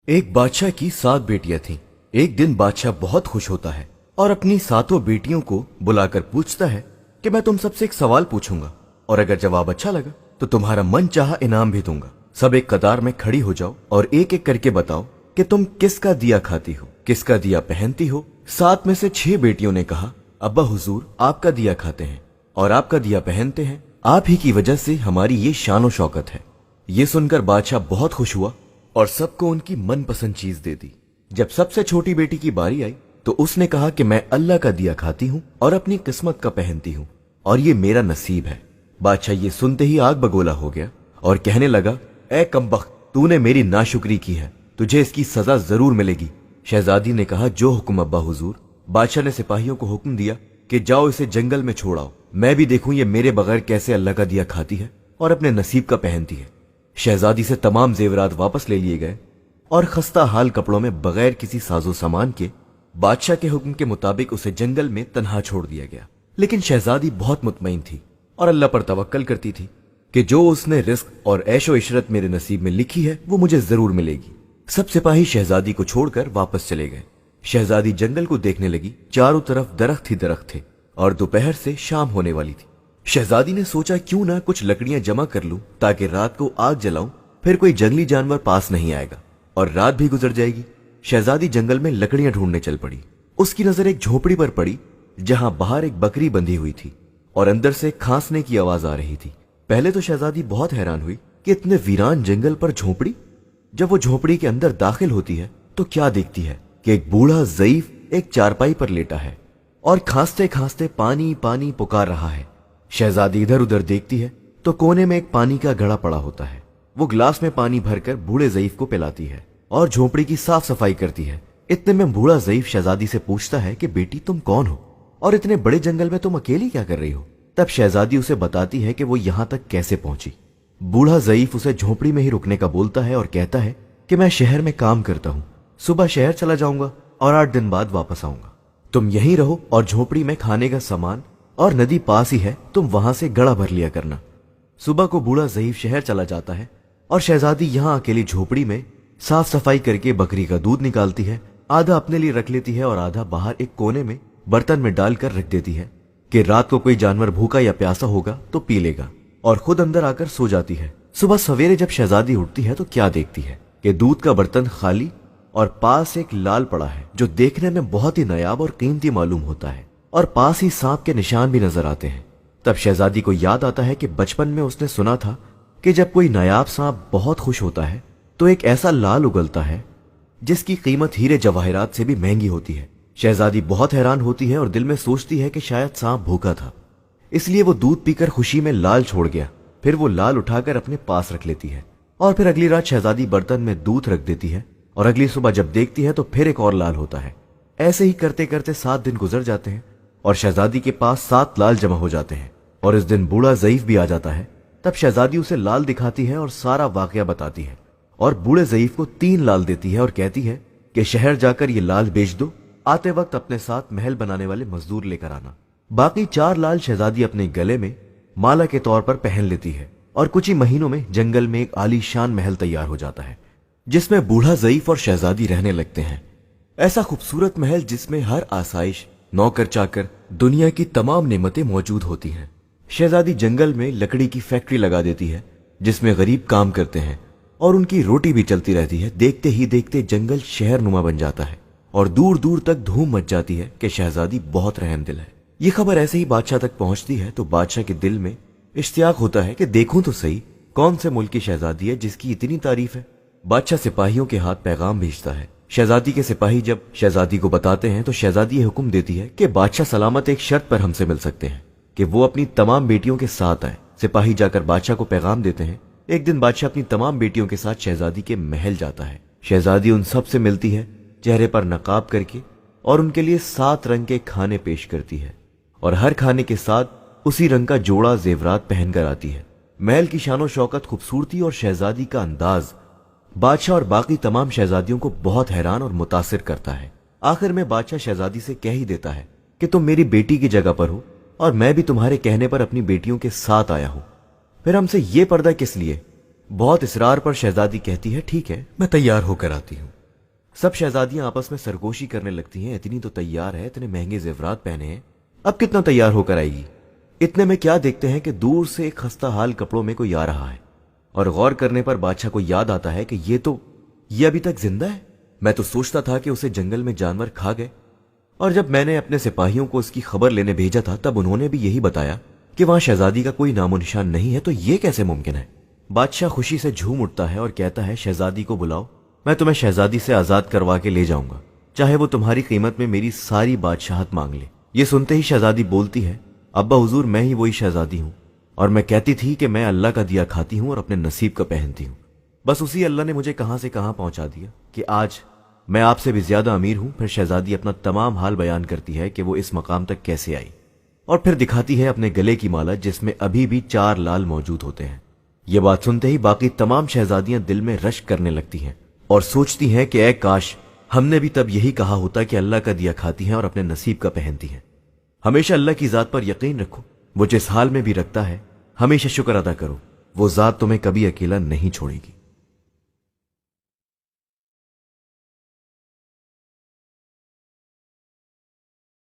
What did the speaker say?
एक बादशाह की 7 बेटियां थीं। एक दिन बादशाह बहुत खुश होता है और अपनी 7 बेटियों को बुलाकर पूछता है कि मैं तुम सबसे एक सवाल पूछूंगा और अगर जवाब अच्छा लगा तो तुम्हारा मन चाहा इनाम भी दूंगा। सब एक कतार में खड़ी हो जाओ और एक एक करके बताओ कि तुम किसका दिया खाती हो, किसका दिया पहनती हो। 7 में से 6 बेटियों ने कहा, अब्बा हुजूर आपका दिया खाते हैं और आपका दिया पहनते हैं, आप ही की वजह से हमारी ये शान शौकत है। ये सुनकर बादशाह बहुत खुश हुआ और सबको उनकी मनपसंद चीज दे दी। जब सबसे छोटी बेटी की बारी आई तो उसने कहा कि मैं अल्लाह का दिया खाती हूँ और अपनी किस्मत का पहनती हूँ और ये मेरा नसीब है। बादशाह ये सुनते ही आग बगोला हो गया और कहने लगा, ए कमबख्त, तूने मेरी नाशुक्री की है, तुझे इसकी सजा जरूर मिलेगी। शहजादी ने कहा, जो हुक्म अब्बा हुजूर। बादशाह ने सिपाहियों को हुक्म दिया कि जाओ इसे जंगल में छोड़ाओ, मैं भी देखूं ये मेरे बगैर कैसे अल्लाह का दिया खाती है और अपने नसीब का पहनती है। शहजादी से तमाम जेवरात वापस ले लिए गए और खस्ता हाल कपड़ों में बगैर किसी साजो सामान के बादशाह के हुक्म के मुताबिक उसे जंगल में तन्हा छोड़ दिया गया। लेकिन शहजादी बहुत मुतमईन थी और अल्लाह पर तवक्कल करती थी कि जो उसने रिस्क और ऐशो इशरत मेरे नसीब में लिखी है वो मुझे जरूर मिलेगी। सब सिपाही शहजादी को छोड़कर वापस चले गए। शहजादी जंगल को देखने लगी। चारों तरफ दरख्त ही दरख्त थे और दोपहर से शाम होने वाली थी। शहजादी ने सोचा क्यों ना कुछ लकड़ियां जमा कर लूं ताकि रात को आग जलाऊं, फिर कोई जंगली जानवर पास नहीं आएगा और रात भी गुजर जाएगी। शहजादी जंगल में लकड़ियां ढूंढने चल पड़ी। उसकी नजर एक झोपड़ी पर पड़ी जहां बाहर एक बकरी बंधी हुई थी और अंदर से खांसने की आवाज आ रही थी। पहले तो शहजादी बहुत हैरान हुई कि इतने वीरान जंगल पर झोपड़ी। जब वो झोपड़ी के अंदर दाखिल होती है तो क्या देखती है कि एक बूढ़ा ज़ईफ एक चारपाई पर लेटा है और खांसते खांसते पानी पानी पुकार रहा है। शहजादी इधर उधर देखती है तो कोने में एक पानी का घड़ा पड़ा होता है। वो गिलास में पानी भरकर बूढ़े ज़ईफ को पिलाती है और झोपड़ी की साफ सफाई करती है। इतने में बूढ़ा ज़ईफ शहजादी से पूछता है कि बेटी तुम कौन हो और इतने बड़े जंगल में तुम अकेली क्या कर रही हो। तब शहजादी उसे बताती है कि वो यहाँ तक कैसे पहुंची। बूढ़ा ज़ईफ उसे झोपड़ी में ही रुकने का बोलता है और कहता है कि मैं शहर में काम करता हूँ, सुबह शहर चला जाऊंगा और 8 दिन बाद वापस आऊंगा। तुम यहीं रहो और झोपड़ी में खाने का सामान और नदी पास ही है, तुम वहां से गड़ा भर लिया करना। सुबह को बूढ़ा ज़ईफ शहर चला जाता है और शहजादी यहाँ अकेली झोपड़ी में साफ सफाई करके बकरी का दूध निकालती है। आधा अपने लिए रख लेती है और आधा बाहर एक कोने में बर्तन में डालकर रख देती है कि रात को कोई जानवर भूखा या प्यासा होगा तो पी लेगा, और खुद अंदर आकर सो जाती है। सुबह सवेरे जब शहजादी उठती है तो क्या देखती है कि दूध का बर्तन खाली और पास एक लाल पड़ा है जो देखने में बहुत ही नायाब और कीमती मालूम होता है और पास ही सांप के निशान भी नजर आते हैं। तब शहजादी को याद आता है कि बचपन में उसने सुना था कि जब कोई नायाब सांप बहुत खुश होता है तो एक ऐसा लाल उगलता है जिसकी कीमत हीरे जवाहरात से भी महंगी होती है। शहजादी बहुत हैरान होती है और दिल में सोचती है कि शायद सांप भूखा था, इसलिए वो दूध पीकर खुशी में लाल छोड़ गया। फिर वो लाल उठाकर अपने पास रख लेती है और फिर अगली रात शहजादी बर्तन में दूध रख देती है और अगली सुबह जब देखती है तो फिर एक और लाल होता है। ऐसे ही करते करते 7 दिन गुजर जाते हैं और शहजादी के पास 7 लाल जमा हो जाते हैं और इस दिन बूढ़ा ज़ईफ भी आ जाता है। तब शहजादी उसे लाल दिखाती है और सारा वाकया बताती है और बूढ़े ज़ईफ को 3 लाल देती है और कहती है कि शहर जाकर ये लाल बेच दो, आते वक्त अपने साथ महल बनाने वाले मजदूर लेकर आना। बाकी 4 लाल शहजादी अपने गले में माला के तौर पर पहन लेती है और कुछ ही महीनों में जंगल में एक आलीशान महल तैयार हो जाता है जिसमें बूढ़ा ज़ईफ और शहजादी रहने लगते हैं। ऐसा खूबसूरत महल जिसमें हर आसाइश, नौकर चाकर, दुनिया की तमाम नेमतें मौजूद होती हैं। शहजादी जंगल में लकड़ी की फैक्ट्री लगा देती है जिसमें गरीब काम करते हैं और उनकी रोटी भी चलती रहती है। देखते ही देखते जंगल शहर नुमा बन जाता है और दूर दूर तक धूम मच जाती है कि शहजादी बहुत रहमदिल है। ये खबर ऐसे ही बादशाह तक पहुंचती है तो बादशाह के दिल में इश्तियाक होता है कि देखूं तो सही कौन से मुल्क की शहजादी है जिसकी इतनी तारीफ है। बादशाह सिपाहियों के हाथ पैगाम भेजता है। शहजादी के सिपाही जब शहजादी को बताते हैं तो शहजादी ये हुक्म देती है कि बादशाह सलामत एक शर्त पर हमसे मिल सकते हैं कि वो अपनी तमाम बेटियों के साथ आए। सिपाही जाकर बादशाह को पैगाम देते हैं। एक दिन बादशाह अपनी तमाम बेटियों के साथ शहजादी के महल जाता है। शहजादी उन सब से मिलती है, चेहरे पर नकाब करके, और उनके लिए 7 रंग के खाने पेश करती है और हर खाने के साथ उसी रंग का जोड़ा जेवरात पहनकर आती है। महल की शानो शौकत, खूबसूरती और शहजादी का अंदाज बादशाह और बाकी तमाम शहजादियों को बहुत हैरान और मुतासिर करता है। आखिर में बादशाह शहजादी से कह ही देता है कि तुम मेरी बेटी की जगह पर हो और मैं भी तुम्हारे कहने पर अपनी बेटियों के साथ आया हूं, फिर हमसे ये पर्दा किस लिए। बहुत इसरार पर शहजादी कहती है, ठीक है, मैं तैयार होकर आती हूं। सब शहजादियां आपस में सरगोशी करने लगती हैं, इतनी तो तैयार है, इतने महंगे जेवरात पहने हैं, अब कितना तैयार होकर आएगी। इतने में क्या देखते हैं कि दूर से एक खस्ता हाल कपड़ों में कोई आ रहा है, और गौर करने पर बादशाह को याद आता है कि ये अभी तक जिंदा है। मैं तो सोचता था कि उसे जंगल में जानवर खा गए, और जब मैंने अपने सिपाहियों को इसकी खबर लेने भेजा था तब उन्होंने भी यही बताया कि वहां शहजादी का कोई नामो निशान नहीं है, तो ये कैसे मुमकिन है। बादशाह खुशी से झूम उठता है और कहता है, शहजादी को बुलाओ, मैं तुम्हें शहजादी से आजाद करवा के ले जाऊंगा, चाहे वो तुम्हारी कीमत में मेरी सारी बादशाहत मांग ले। ये सुनते ही शहजादी बोलती है, अब्बा हुजूर, मैं ही वही शहजादी हूं, और मैं कहती थी कि मैं अल्लाह का दिया खाती हूं और अपने नसीब का पहनती हूं। बस उसी अल्लाह ने मुझे कहां से कहां पहुंचा दिया कि आज मैं आपसे भी ज्यादा अमीर हूं। फिर शहजादी अपना तमाम हाल बयान करती है कि वो इस मकाम तक कैसे आई, और फिर दिखाती है अपने गले की माला जिसमें अभी भी 4 लाल मौजूद होते हैं। ये बात सुनते ही बाकी तमाम शहजादियां दिल में रश्क करने लगती हैं और सोचती हैं कि ऐ काश हमने भी तब यही कहा होता कि अल्लाह का दिया खाती हैं और अपने नसीब का पहनती हैं। हमेशा अल्लाह की जात पर यकीन रखो, वो जिस हाल में भी रखता है हमेशा शुक्र अदा करो, वो जात तुम्हें कभी अकेला नहीं छोड़ेगी।